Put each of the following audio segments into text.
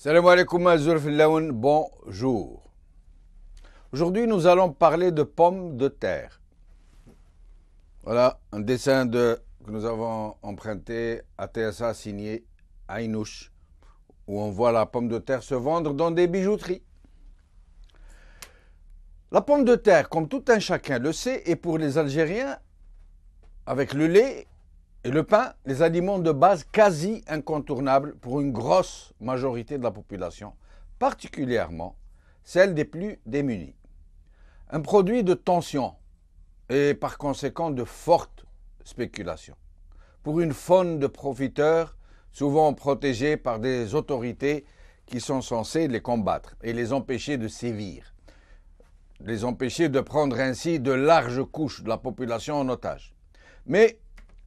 Salam alaikum Azur Fillaoun, bonjour. Aujourd'hui, nous allons parler de pommes de terre. Voilà un dessin que nous avons emprunté à TSA signé Aynouch, où on voit la pomme de terre se vendre dans des bijouteries. La pomme de terre, comme tout un chacun le sait, est pour les Algériens, avec le lait et le pain, les aliments de base quasi incontournables pour une grosse majorité de la population, particulièrement celle des plus démunis. Un produit de tension et par conséquent de forte spéculation, pour une faune de profiteurs souvent protégés par des autorités qui sont censées les combattre et les empêcher de sévir, les empêcher de prendre ainsi de larges couches de la population en otage. Mais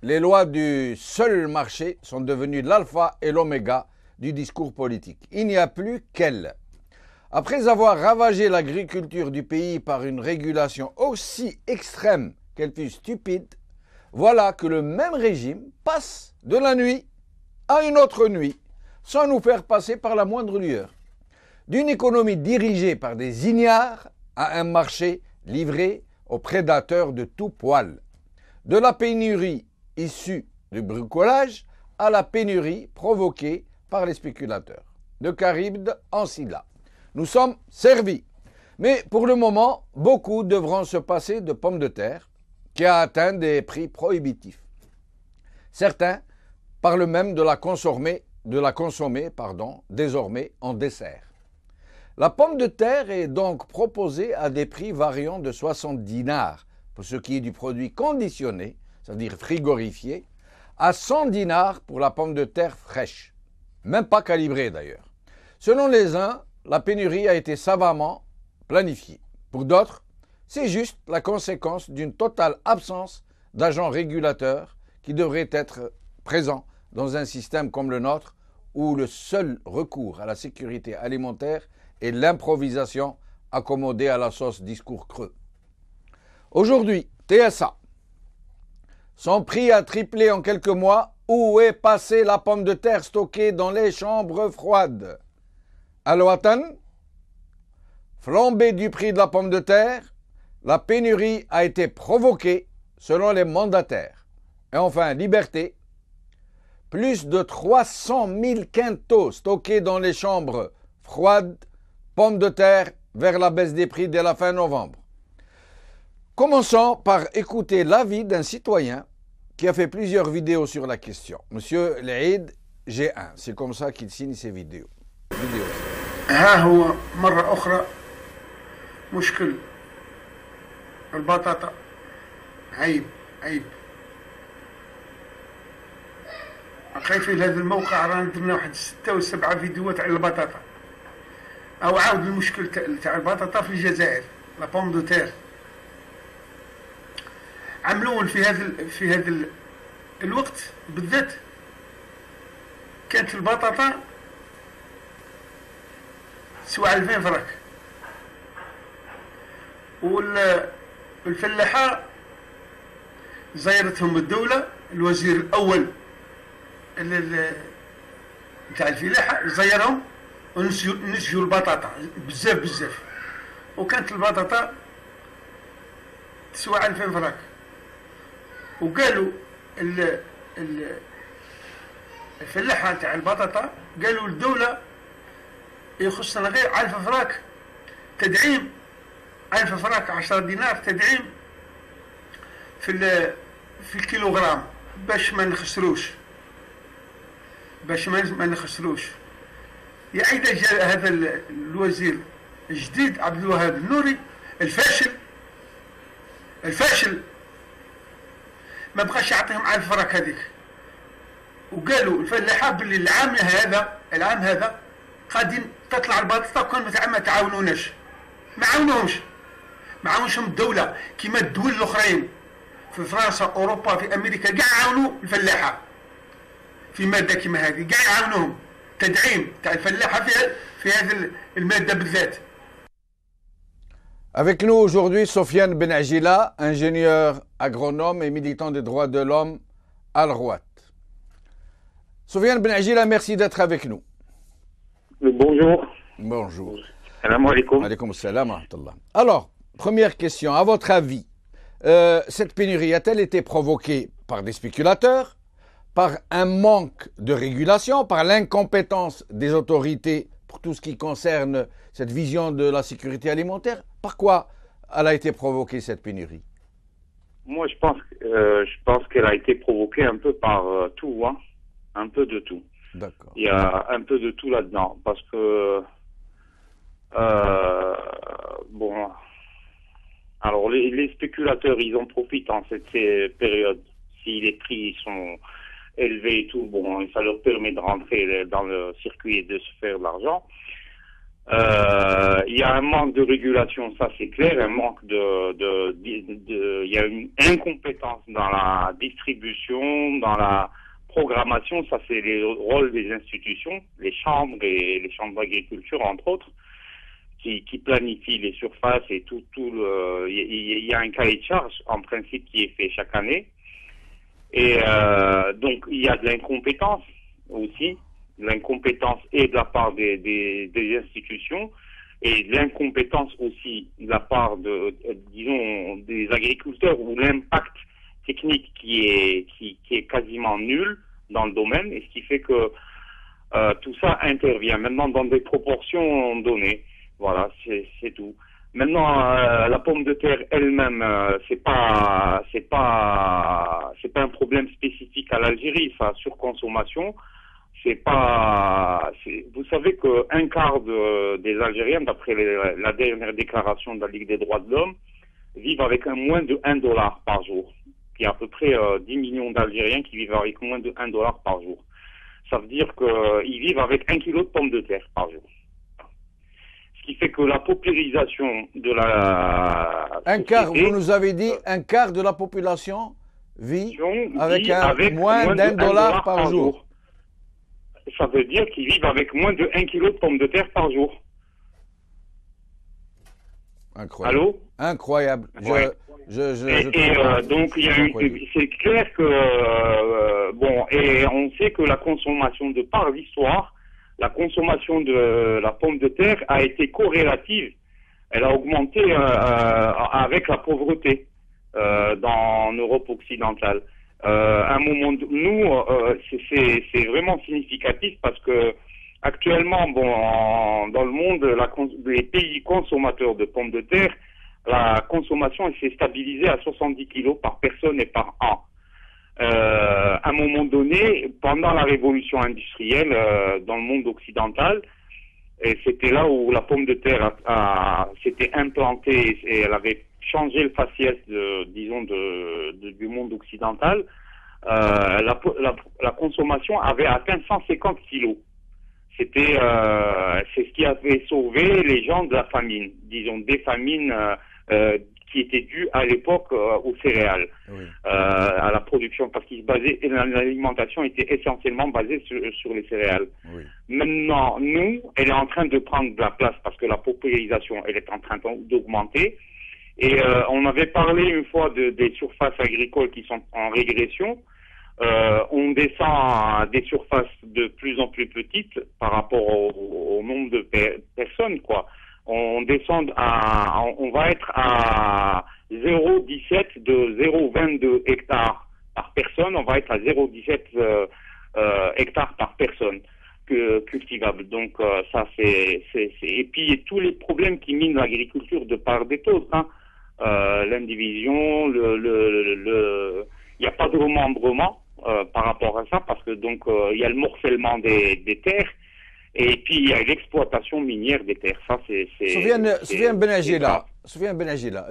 les lois du seul marché sont devenues l'alpha et l'oméga du discours politique. Il n'y a plus qu'elles. Après avoir ravagé l'agriculture du pays par une régulation aussi extrême qu'elle fut stupide, voilà que le même régime passe de la nuit à une autre nuit, sans nous faire passer par la moindre lueur. D'une économie dirigée par des ignares à un marché livré aux prédateurs de tout poil. De la pénurie issue du bricolage à la pénurie provoquée par les spéculateurs. De Charybde en Scylla. Nous sommes servis. Mais pour le moment, beaucoup devront se passer de pommes de terre qui a atteint des prix prohibitifs. Certains parlent même de la consommer désormais en dessert. La pomme de terre est donc proposée à des prix variant de 60 dinars pour ce qui est du produit conditionné, c'est-à-dire frigorifié, à 100 dinars pour la pomme de terre fraîche, même pas calibrée d'ailleurs. Selon les uns, la pénurie a été savamment planifiée. Pour d'autres, c'est juste la conséquence d'une totale absence d'agents régulateurs qui devraient être présents dans un système comme le nôtre où le seul recours à la sécurité alimentaire est l'improvisation accommodée à la sauce discours creux. Aujourd'hui, TSA. Son prix a triplé en quelques mois. Où est passée la pomme de terre stockée dans les chambres froides? Al-Watan, flambée du prix de la pomme de terre, la pénurie a été provoquée selon les mandataires. Et enfin, liberté, plus de 300 000 quintaux stockés dans les chambres froides, pommes de terre vers la baisse des prix dès la fin novembre. Commençons par écouter l'avis d'un citoyen qui a fait plusieurs vidéos sur la question. Monsieur L'Aïd G1, c'est comme ça qu'il signe ses vidéos. ها هو مرة أخرى مشكل البطاطا عيب خايفين لهذا الموقع رانا درنا واحد 6 أو 7 فيديوهات على البطاطا أو عاود المشكل تاع البطاطا في الجزائر لا بوم دو تير عملون في هذا الوقت بالذات كانت البطاطا تسوى 2000 فرنك والفلاحة زيرتهم الدولة الوزير الأول نتاع الفلاحة زيرهم ونسجوا البطاطا بزاف وكانت البطاطا تسوى 2000 فرنك وقالوا الفلاحة تاع البطاطا قالوا الدولة يخصنا غير 1000 فراك تدعيم 1000 فراك 10 دينار تدعيم في الكيلوغرام باش ما نخسروش يعيد جاء هذا الوزير الجديد عبد الوهاب النوري الفاشل ما بقاش يعطيهم 1000 فراك هذيك وقالوا الفلاحة باللي العام هذا قاعدين تطلع البطاطا وكان ما تعاونوناش ما عاونوهم الدولة كيما الدول الاخرين في فرنسا اوروبا في امريكا كاع عاونوا الفلاحة في مادة كيما هذه كاع يعاونوهم تدعيم تاع الفلاحة في هذه المادة بالذات. Avec nous aujourd'hui, Sofiane Ben Agila, ingénieur agronome et militant des droits de l'homme à Al-Rouat. Sofiane Ben Agila, merci d'être avec nous. Bonjour. Bonjour. Salam alaikum. Alaykoum salam wa rahmatullah. Alors, première question, à votre avis, cette pénurie a-t-elle été provoquée par des spéculateurs, par un manque de régulation, par l'incompétence des autorités pour tout ce qui concerne cette vision de la sécurité alimentaire? Par quoi elle a été provoquée, cette pénurie? Moi, je pense qu'elle a été provoquée un peu par tout, hein. Un peu de tout. D'accord. Il y a un peu de tout là-dedans, parce que bon, alors les spéculateurs, ils en profitent en cette période. Si les prix sont élevés et tout, bon, ça leur permet de rentrer dans le circuit et de se faire de l'argent. Il y a un manque de régulation, ça c'est clair, un manque il y a une incompétence dans la distribution, dans la programmation, ça c'est les rôles des institutions, les chambres et les chambres d'agriculture entre autres, qui planifient les surfaces et il y a un cahier de charge en principe qui est fait chaque année. Et donc il y a de l'incompétence aussi, l'incompétence et de la part des institutions et de l'incompétence aussi de la part disons des agriculteurs, où l'impact technique qui est quasiment nul dans le domaine, et ce qui fait que tout ça intervient maintenant dans des proportions données. Voilà, c'est tout. Maintenant, la pomme de terre elle-même, c'est pas un problème spécifique à l'Algérie, sa surconsommation. Vous savez que un quart des Algériens, d'après la dernière déclaration de la Ligue des droits de l'homme, vivent avec moins de $1 par jour. Il y a à peu près 10 millions d'Algériens qui vivent avec moins de $1 par jour. Ça veut dire qu'ils vivent avec 1 kilo de pommes de terre par jour. Ce qui fait que la paupérisation de la Un quart, vous nous avez dit, un quart de la population vit avec moins d'$1 par jour. Ça veut dire qu'ils vivent avec moins de 1 kilo de pommes de terre par jour. Incroyable. Allô? Incroyable. Ouais. Donc c'est clair que bon, et on sait que la consommation par l'histoire, la consommation de la pomme de terre a été corrélative. Elle a augmenté avec la pauvreté en Europe occidentale. À un moment, c'est vraiment significatif parce que actuellement, bon, dans le monde, les pays consommateurs de pommes de terre, la consommation s'est stabilisée à 70 kilos par personne et par an. À un moment donné, pendant la révolution industrielle dans le monde occidental, et c'était là où la pomme de terre s'était implantée et elle avait changé le faciès du monde occidental. La consommation avait atteint 150 kilos. C'est ce qui avait sauvé les gens de la famine, disons des famines qui étaient dues à l'époque aux céréales, oui. À la production, parce l'alimentation était essentiellement basée sur les céréales. Oui. Maintenant, elle est en train de prendre de la place parce que la paupérisation, elle est en train d'augmenter. Et on avait parlé une fois des surfaces agricoles qui sont en régression. On descend à des surfaces de plus en plus petites par rapport au nombre de personnes, quoi. On va être à 0,17 de 0,22 hectares par personne. On va être à 0,17 hectares par personne cultivable. Donc ça et puis tous les problèmes qui minent l'agriculture de part et d'autre, hein. L'indivision, il n'y a pas de remembrement par rapport à ça, parce que donc il y a le morcellement des terres, et puis il y a l'exploitation minière des terres. Ça Soufiane Benagila,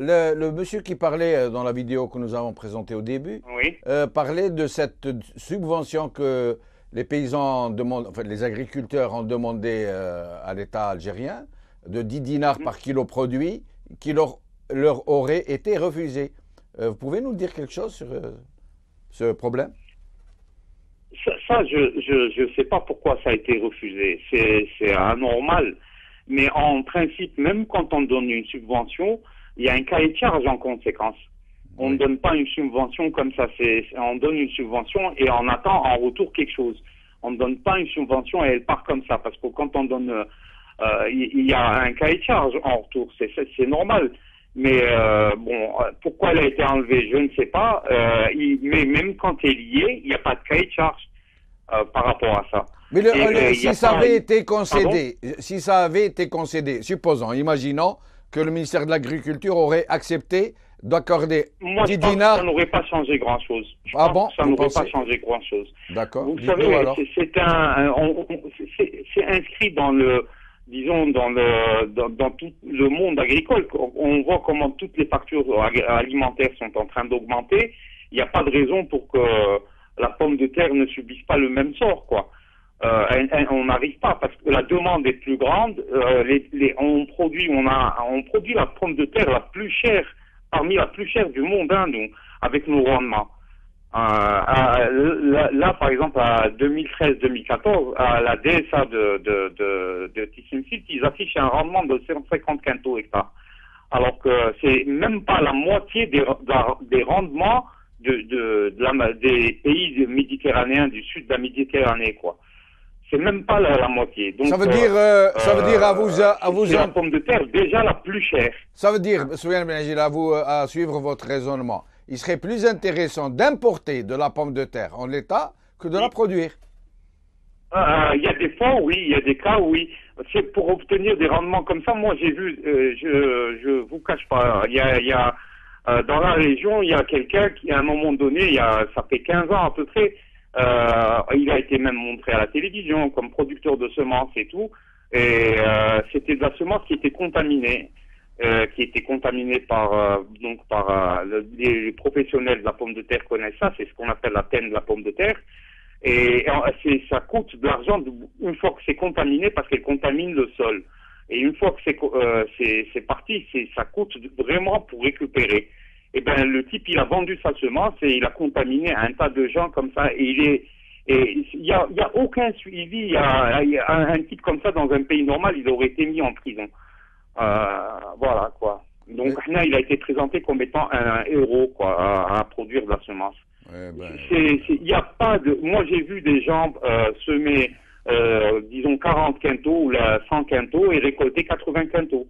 le monsieur qui parlait dans la vidéo que nous avons présentée au début, oui. Parlait de cette subvention que les paysans demandent, enfin les agriculteurs ont demandé à l'État algérien, de 10 dinars par kilo produit, qui leur aurait été refusé. Vous pouvez nous dire quelque chose sur ce problème? Ça, je sais pas pourquoi ça a été refusé. C'est anormal. Mais en principe, même quand on donne une subvention, il y a un cahier de charge en conséquence. On ne donne pas une subvention comme ça. On donne une subvention et on attend en retour quelque chose. On ne donne pas une subvention et elle part comme ça. Parce que quand on donne, il y a un cahier de charge en retour, c'est normal. Mais bon, pourquoi elle a été enlevée, je ne sais pas. Mais même quand elle y est, il n'y a pas de cahier de charge par rapport à ça. Mais si ça avait été concédé, si ça avait été concédé, supposons, imaginons que le ministère de l'Agriculture aurait accepté d'accorder 10 dinars. Ça n'aurait pas changé grand-chose. Ah bon? Ça n'aurait pas changé grand-chose. D'accord. Vous savez, c'est inscrit dans le, disons, dans tout le monde agricole. On voit comment toutes les factures alimentaires sont en train d'augmenter. Il n'y a pas de raison pour que la pomme de terre ne subisse pas le même sort, quoi. On n'arrive pas parce que la demande est plus grande. On produit la pomme de terre la plus chère, parmi la plus chère du monde, hein, nous, avec nos rendements. Là, par exemple, à 2013-2014, à la DSA de Tissimsit, ils affichent un rendement de 150 quintaux hectares. Alors que c'est même pas la moitié des rendements des pays méditerranéens, du sud de la Méditerranée, quoi. C'est même pas la moitié. Donc, ça veut dire à vous c'est la pomme de terre déjà la plus chère. Ça veut dire, Soufiane Benagil, à suivre votre raisonnement, il serait plus intéressant d'importer de la pomme de terre en l'état que de la produire. Il y a des fois, oui, il y a des cas, oui. C'est pour obtenir des rendements comme ça. Moi, j'ai vu, je vous cache pas, il y a dans la région, il y a quelqu'un qui, à un moment donné, ça fait 15 ans à peu près, il a été même montré à la télévision comme producteur de semences et tout. Et c'était de la semence qui était contaminée. Par les professionnels de la pomme de terre connaissent ça, c'est ce qu'on appelle la taine de la pomme de terre. Et ça coûte de l'argent une fois que c'est contaminé parce qu'elle contamine le sol. Et une fois que c'est parti, ça coûte vraiment pour récupérer. Et ben le type, il a vendu sa semence et il a contaminé un tas de gens comme ça. Et il y a aucun suivi. Il y a un type comme ça dans un pays normal, il aurait été mis en prison. Voilà quoi. Donc là, il a été présenté comme étant un héros quoi, à produire de la semence. Il y a pas de. Moi, j'ai vu des gens semer, disons 40 quintaux ou 100 quintaux et récolter 80 quintaux.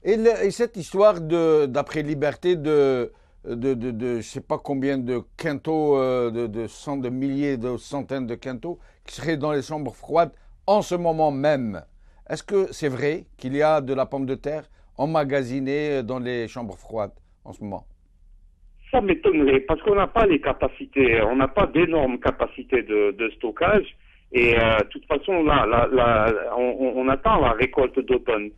Et cette histoire d'après Liberté de je sais pas combien de quintaux, de milliers, de centaines de quintaux qui seraient dans les chambres froides en ce moment même. Est-ce que c'est vrai qu'il y a de la pomme de terre emmagasinée dans les chambres froides en ce moment? Ça m'étonnerait parce qu'on n'a pas les capacités, on n'a pas d'énormes capacités de stockage et de toute façon on attend la récolte d'automne.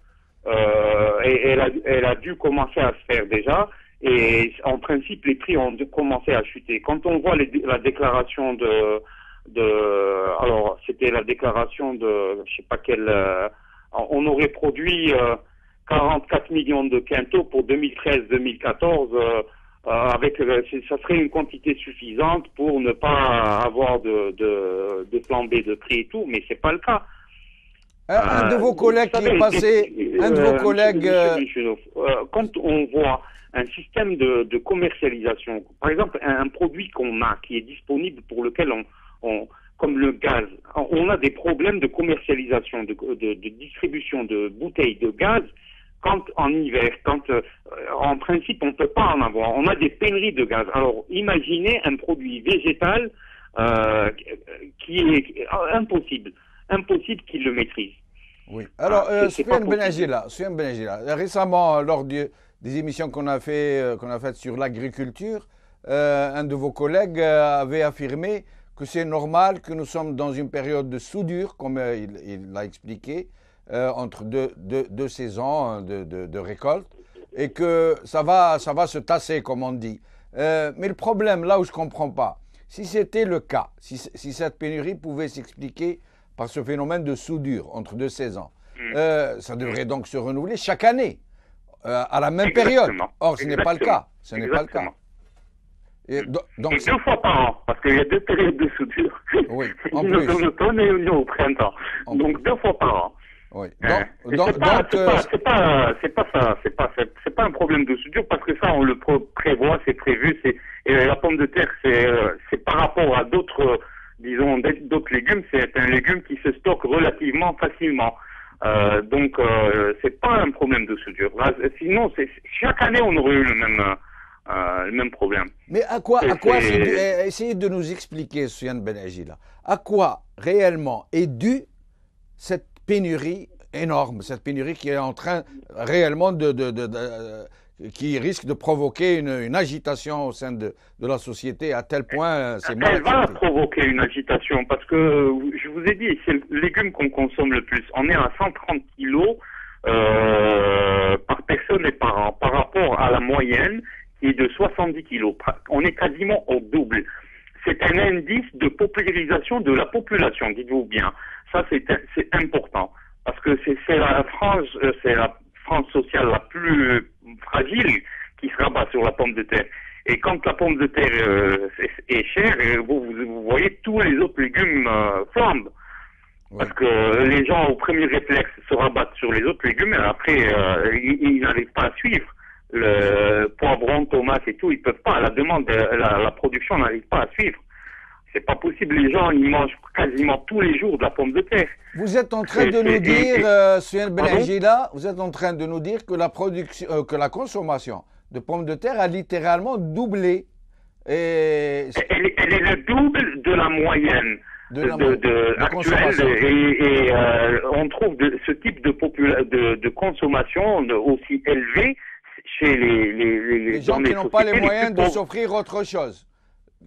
Et elle a dû commencer à se faire déjà et en principe les prix ont commencé à chuter. Quand on voit la déclaration alors c'était la déclaration de je sais pas quelle on aurait produit 44 millions de quintaux pour 2013-2014 ça serait une quantité suffisante pour ne pas avoir de flambée de prix et tout, mais c'est pas le cas. Un de vos collègues qui est passé, un de vos collègues... quand on voit un système de commercialisation, par exemple un produit qu'on a, qui est disponible pour lequel comme le gaz, on a des problèmes de commercialisation, de distribution de bouteilles de gaz, quand en hiver, en principe on ne peut pas en avoir, on a des pénuries de gaz. Alors imaginez un produit végétal qui est impossible qu'il le maîtrise. Oui. Alors, Soufiane Benagil, récemment, lors des émissions qu'on a faites sur l'agriculture, un de vos collègues avait affirmé que c'est normal que nous sommes dans une période de soudure, comme il l'a expliqué, entre deux saisons de récolte, et que ça va se tasser, comme on dit. Mais le problème, là où je ne comprends pas, si c'était le cas, si cette pénurie pouvait s'expliquer par ce phénomène de soudure entre deux saisons. Ça devrait donc se renouveler chaque année, à la même période. Or, ce n'est pas le cas. Ce n'est pas le cas. Et donc, 2 fois par an, parce qu'il y a 2 périodes de soudure. Oui, en une plus. Une automne et une au printemps. Donc 2 fois par an. Oui. C'est pas un problème de soudure parce que ça on le prévoit, c'est prévu. Et la pomme de terre, c'est par rapport à d'autres disons, d'autres légumes, c'est un légume qui se stocke relativement facilement. Donc, c'est pas un problème de soudure. Là, sinon, chaque année, on aurait eu le même problème. Mais à quoi essayez de nous expliquer, Soufiane Ben Agila, à quoi réellement est due cette pénurie énorme, cette pénurie qui est en train réellement qui risque de provoquer une agitation au sein de la société à tel point c'est mal accepté. Elle va provoquer une agitation parce que, je vous ai dit, c'est le légume qu'on consomme le plus. On est à 130 kilos par personne et par an, par rapport à la moyenne qui est de 70 kilos. On est quasiment au double. C'est un indice de paupérisation de la population, dites-vous bien. Ça, c'est important. Parce que c'est la France sociale la plus fragile qui se rabat sur la pomme de terre. Et quand la pomme de terre est chère, vous voyez tous les autres légumes flambent. Ouais. Parce que les gens, au premier réflexe, se rabattent sur les autres légumes et après, ils n'arrivent pas à suivre. Le poivron, tomate et tout, ils peuvent pas. La demande, la production n'arrive pas à suivre. C'est pas possible. Les gens, ils mangent quasiment tous les jours de la pomme de terre. Vous êtes en train de nous dire, Soufiane Ben Agila, vous êtes en train de nous dire que la consommation de pommes de terre a littéralement doublé. Elle est le double de la moyenne actuelle. Et on trouve ce type de consommation aussi élevé chez les gens qui n'ont pas les moyens de s'offrir autre chose,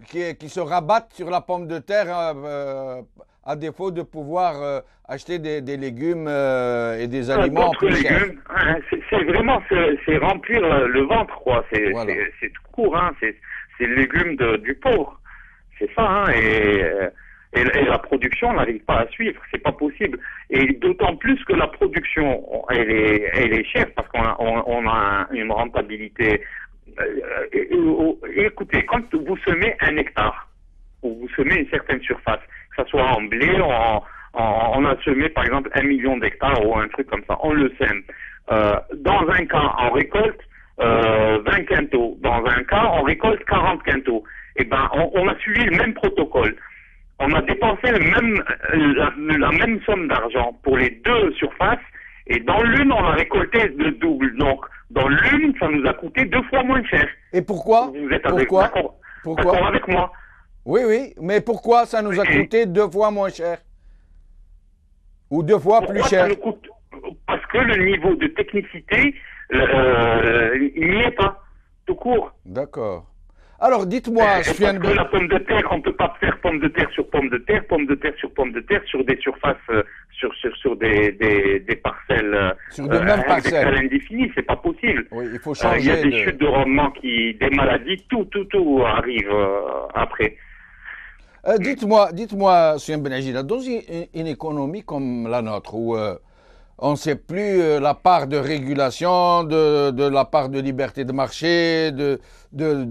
qui se rabattent sur la pomme de terre à défaut de pouvoir acheter des légumes et des aliments plus chers. C'est vraiment remplir le ventre, quoi. C'est tout court, hein. C'est le légume du pauvre. C'est ça, hein. Et la production n'arrive pas à suivre, c'est pas possible. Et d'autant plus que la production, elle est chère parce qu'on a une rentabilité. Écoutez, quand vous semez 1 hectare, ou vous semez une certaine surface, que ce soit en blé, on a semé par exemple 1 million d'hectares ou un truc comme ça, on le sème. Dans un cas, on récolte 20 quintaux. Dans un cas, on récolte 40 quintaux. Eh ben, on a suivi le même protocole. On a dépensé la même somme d'argent pour les deux surfaces, et dans l'une, on a récolté le double. Donc, dans l'une, ça nous a coûté 2 fois moins cher. Et pourquoi? Vous êtes d'accord avec moi? Oui, mais pourquoi ça nous a coûté 2 fois moins cher? Ou 2 fois plus cher? Parce que le niveau de technicité, il n'y est pas, tout court. D'accord. Alors, dites-moi, Soufiane Ben... la pomme de terre, on ne peut pas faire pomme de terre sur pomme de terre, pomme de terre sur pomme de terre, sur des surfaces, sur des parcelles, sur de mêmes parcelles indéfinies, c'est pas possible. Oui, il faut changer. Il y a des chutes de rendement, des maladies, tout arrive après. Dites-moi, Soufiane Ben Agila, dans une économie comme la nôtre, où on ne sait plus la part de régulation, de la part de liberté de marché, de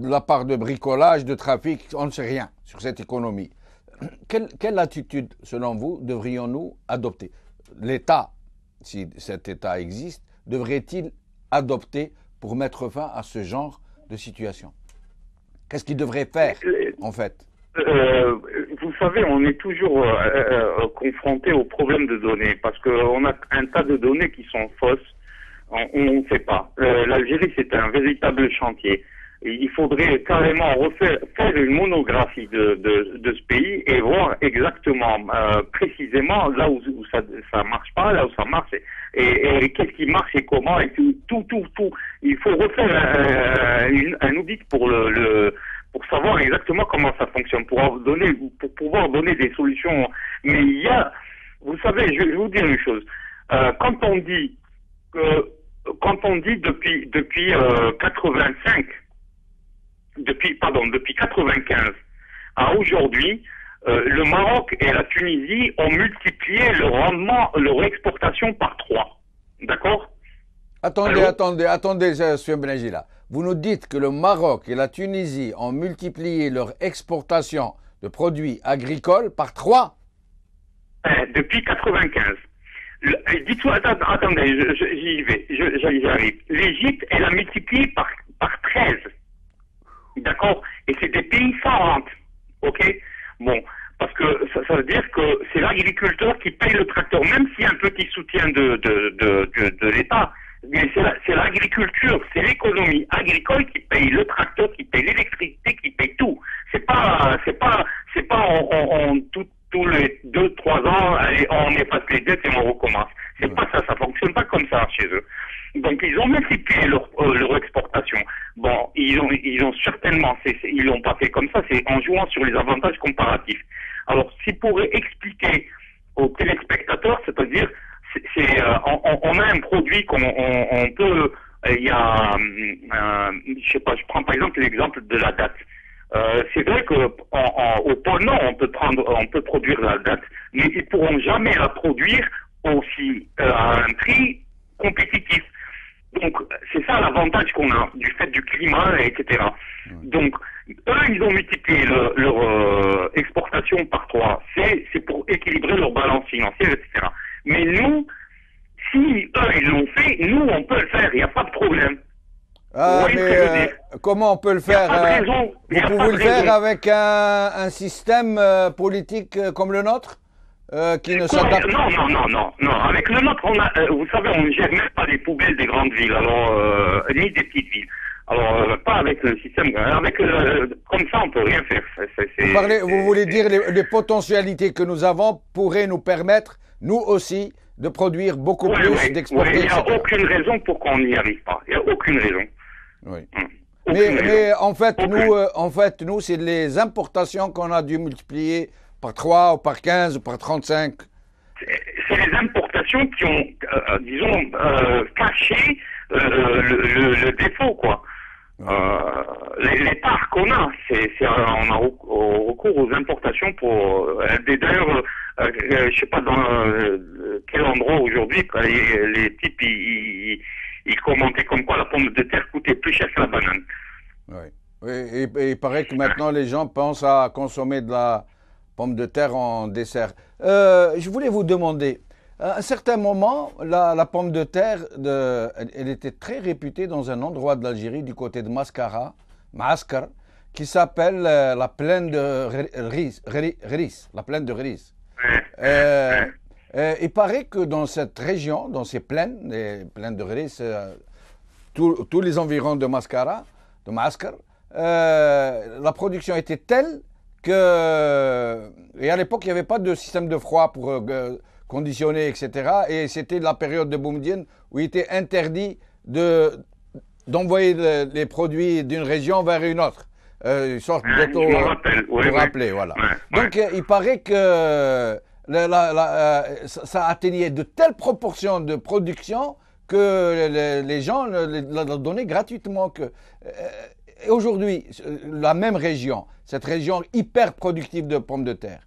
la part de bricolage, de trafic, on ne sait rien sur cette économie. Quelle attitude, selon vous, devrions-nous adopter? L'État, si cet État existe, devrait-il adopter pour mettre fin à ce genre de situation? Qu'est-ce qu'il devrait faire, en fait? Vous savez, on est toujours confronté au problème de données, parce qu'on a un tas de données qui sont fausses, on ne sait pas. L'Algérie, c'est un véritable chantier. Il faudrait carrément faire une monographie de ce pays et voir exactement, précisément, là où ça marche pas, là où ça marche, et qu'est-ce qui marche et comment, et tout. Il faut refaire un audit pour savoir exactement comment ça fonctionne, pour pouvoir donner des solutions. Mais vous savez, je vais vous dire une chose. Quand on dit depuis 95 à aujourd'hui, le Maroc et la Tunisie ont multiplié le rendement, leur exportation par 3. D'accord? Attendez, Soufiane Ben Agila. Vous nous dites que le Maroc et la Tunisie ont multiplié leur exportation de produits agricoles par 3? Depuis 95. Dites-moi, attendez, j'y arrive. L'Égypte, elle a multiplié par 13. D'accord? Et c'est des pays sans rente. Ok? Bon. Parce que Ça veut dire que c'est l'agriculteur qui paye le tracteur, même s'il y a un petit soutien de l'État. Mais c'est l'agriculture, c'est l'économie agricole qui paye le tracteur, qui paye l'électricité, qui paye tout. C'est pas en tous les 2-3 ans, allez, on efface les dettes et on recommence. C'est pas ça, ça fonctionne pas comme ça chez eux. Donc ils ont multiplié leur exportation. Bon, ils ont certainement, ils l'ont pas fait comme ça, c'est en jouant sur les avantages comparatifs. Alors, s'ils pourraient expliquer aux téléspectateurs, c'est-à-dire, on a un produit qu'on peut, il y a, je sais pas, je prends par exemple l'exemple de la date. C'est vrai que au pôle Nord, on peut produire la date, mais ils pourront jamais la produire aussi à un prix compétitif. Donc, c'est ça l'avantage qu'on a du fait du climat, etc. Donc, eux, ils ont multiplié leur exportation par 3. C'est pour équilibrer leur balance financière, etc. Mais nous, si eux, ils l'ont fait, nous, on peut le faire, il n'y a pas de problème. Ah, mais comment on peut le faire? Vous pouvez le faire avec un système politique comme le nôtre qui ne s'adapte pas? Non. Avec le nôtre, vous savez, on ne gère même pas les poubelles des grandes villes, ni des petites villes. Alors, pas avec le système. Comme ça, on peut rien faire. Vous voulez dire les potentialités que nous avons pourraient nous permettre, nous aussi, de produire beaucoup plus, d'exporter, il n'y a aucune raison pour qu'on n'y arrive pas. Il n'y a aucune raison. Oui. Mais en fait, nous, c'est les importations qu'on a dû multiplier par 3 ou par 15 ou par 35. C'est les importations qui ont, disons, caché le défaut, quoi. Les parts qu'on a, on a recours aux importations pour. D'ailleurs, je sais pas dans quel endroit aujourd'hui, les types ils commentaient comme quoi la pomme de terre coûtait plus cher que la banane. Oui. Et il paraît que maintenant les gens pensent à consommer de la pomme de terre en dessert. Je voulais vous demander, à un certain moment, la pomme de terre, elle était très réputée dans un endroit de l'Algérie, du côté de Mascara, qui s'appelle la plaine de Ris, la plaine de Ris. Il paraît que dans cette région, dans ces plaines, les plaines de Ris, tous les environs de Mascara, la production était telle que, et à l'époque, il n'y avait pas de système de froid pour conditionner, etc. Et c'était la période de Boumediene où il était interdit d'envoyer les produits d'une région vers une autre. Une sorte d'auto pour rappeler, voilà. Donc, il paraît que ça atteignait de telles proportions de production que les gens la donnaient gratuitement. Et aujourd'hui, la même région, cette région hyper productive de pommes de terre,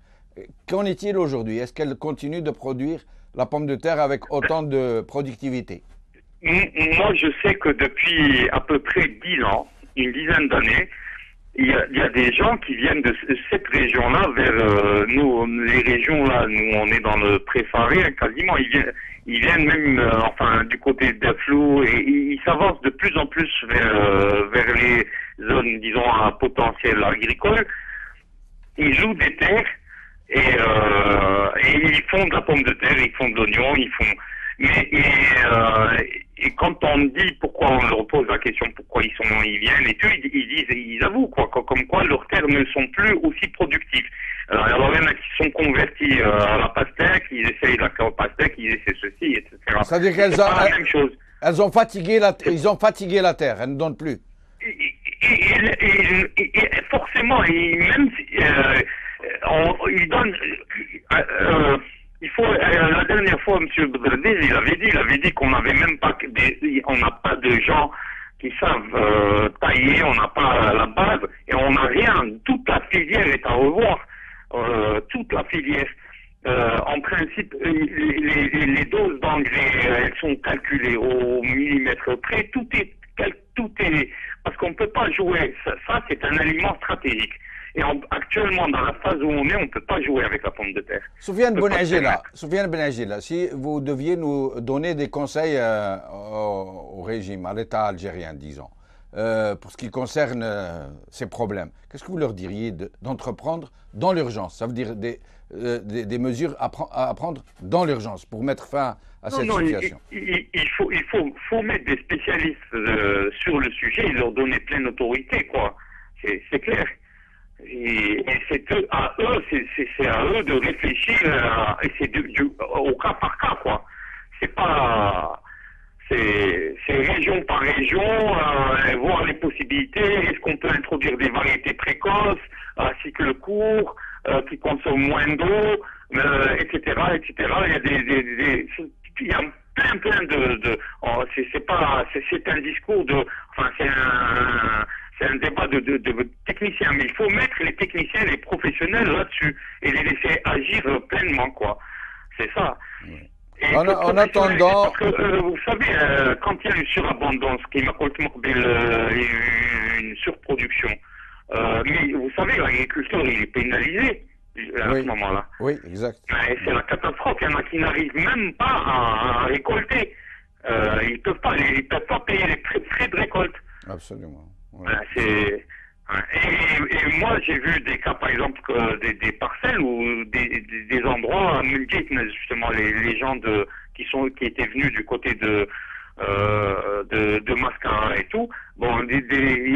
qu'en est-il aujourd'hui? Est-ce qu'elle continue de produire la pomme de terre avec autant de productivité? Moi, je sais que depuis à peu près 10 ans, une dizaine d'années, il y a des gens qui viennent de cette région-là vers nous, les régions là, nous on est dans le préfaré quasiment, ils viennent même du côté d'Aflou et ils s'avancent de plus en plus vers les zones, disons, à potentiel agricole. Ils louent des terres et ils font de la pomme de terre, ils font de l'oignon, et quand on dit pourquoi, on leur pose la question pourquoi ils viennent et tout, ils avouent quoi, comme quoi leurs terres ne sont plus aussi productives. Alors il y en a qui sont convertis à la pastèque, ils essayent la pastèque, ils essaient ceci, etc. C'est-à-dire ils ont fatigué la terre, elles ne donnent plus. Forcément, même ils donnent. Il faut, la dernière fois, M. Bedredi, il avait dit qu'on n'avait même pas on n'a pas de gens qui savent tailler, on n'a pas la base, et on n'a rien. Toute la filière est à revoir. Toute la filière. En principe, les doses d'engrais, elles sont calculées au millimètre près. Tout est, parce qu'on ne peut pas jouer. Ça, c'est un aliment stratégique. Et actuellement, dans la phase où on est, on ne peut pas jouer avec la pomme de terre. Soufiane Benagila, si vous deviez nous donner des conseils au régime, à l'État algérien, disons, pour ce qui concerne ces problèmes, qu'est-ce que vous leur diriez d'entreprendre dans l'urgence? Ça veut dire des mesures à prendre dans l'urgence pour mettre fin à cette situation. Il faut mettre des spécialistes sur le sujet et leur donner pleine autorité, quoi. C'est clair. Et c'est à eux de réfléchir, et c'est au cas par cas, quoi. C'est pas, c'est région par région, voir les possibilités. Est-ce qu'on peut introduire des variétés précoces, à cycle court, qui consomment moins d'eau, etc., etc. Il y a plein c'est un discours c'est un débat de techniciens, mais il faut mettre les techniciens, les professionnels là-dessus et les laisser agir pleinement, quoi. C'est ça. Oui. En attendant... Parce que, vous savez, quand il y a une surabondance, une surproduction, mais vous savez, l'agriculteur, il est pénalisé à ce moment-là. Oui, exact. C'est la catastrophe. Il y en a qui n'arrivent même pas à récolter. Ils ne peuvent pas payer les frais de récolte. Absolument. Oui. Et moi, j'ai vu des cas, par exemple, des parcelles ou des endroits, justement, les gens qui étaient venus du côté de Mascara et tout. Bon,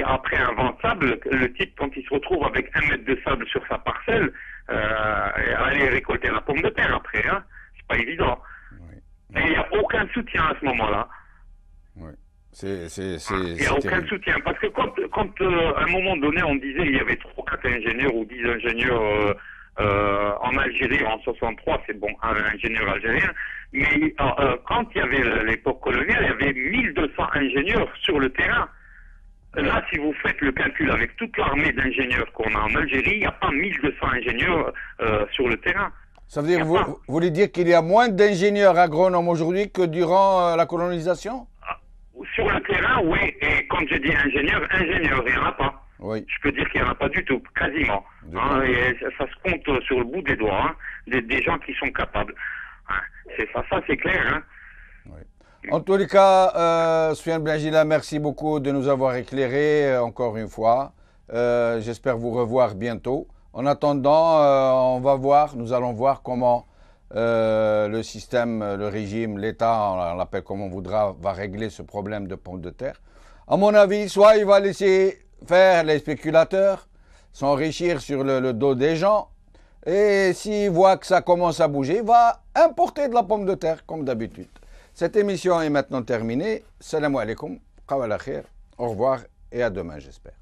après un vent de sable, le type, quand il se retrouve avec 1 mètre de sable sur sa parcelle, aller récolter la pomme de terre après, hein, c'est pas évident. Oui. Et il n'y a aucun soutien à ce moment-là. Oui. Il n'y a aucun soutien. Parce que quand à un moment donné, on disait il y avait 3 ou 4 ingénieurs ou 10 ingénieurs en Algérie en 63, c'est bon, un ingénieur algérien. Mais quand il y avait l'époque coloniale, il y avait 1200 ingénieurs sur le terrain. Là, si vous faites le calcul avec toute l'armée d'ingénieurs qu'on a en Algérie, il n'y a pas 1200 ingénieurs sur le terrain. Ça veut dire, vous voulez dire qu'il y a moins d'ingénieurs agronomes aujourd'hui que durant la colonisation? Sur le terrain, oui. Et quand je dis ingénieur, il n'y en a pas. Oui. Je peux dire qu'il n'y en a pas du tout, quasiment. Hein, et ça se compte sur le bout des doigts, hein, des gens qui sont capables. Hein, c'est ça c'est clair. Hein. Oui. En tous les cas, Soufiane Blengila, merci beaucoup de nous avoir éclairés encore une fois. J'espère vous revoir bientôt. En attendant, nous allons voir comment le système, le régime, l'État, on l'appelle comme on voudra, va régler ce problème de pommes de terre. À mon avis, soit il va laisser faire les spéculateurs, s'enrichir sur le dos des gens, et s'il voit que ça commence à bouger, il va importer de la pomme de terre, comme d'habitude. Cette émission est maintenant terminée. Salam alaikum, qawala khair, au revoir et à demain, j'espère.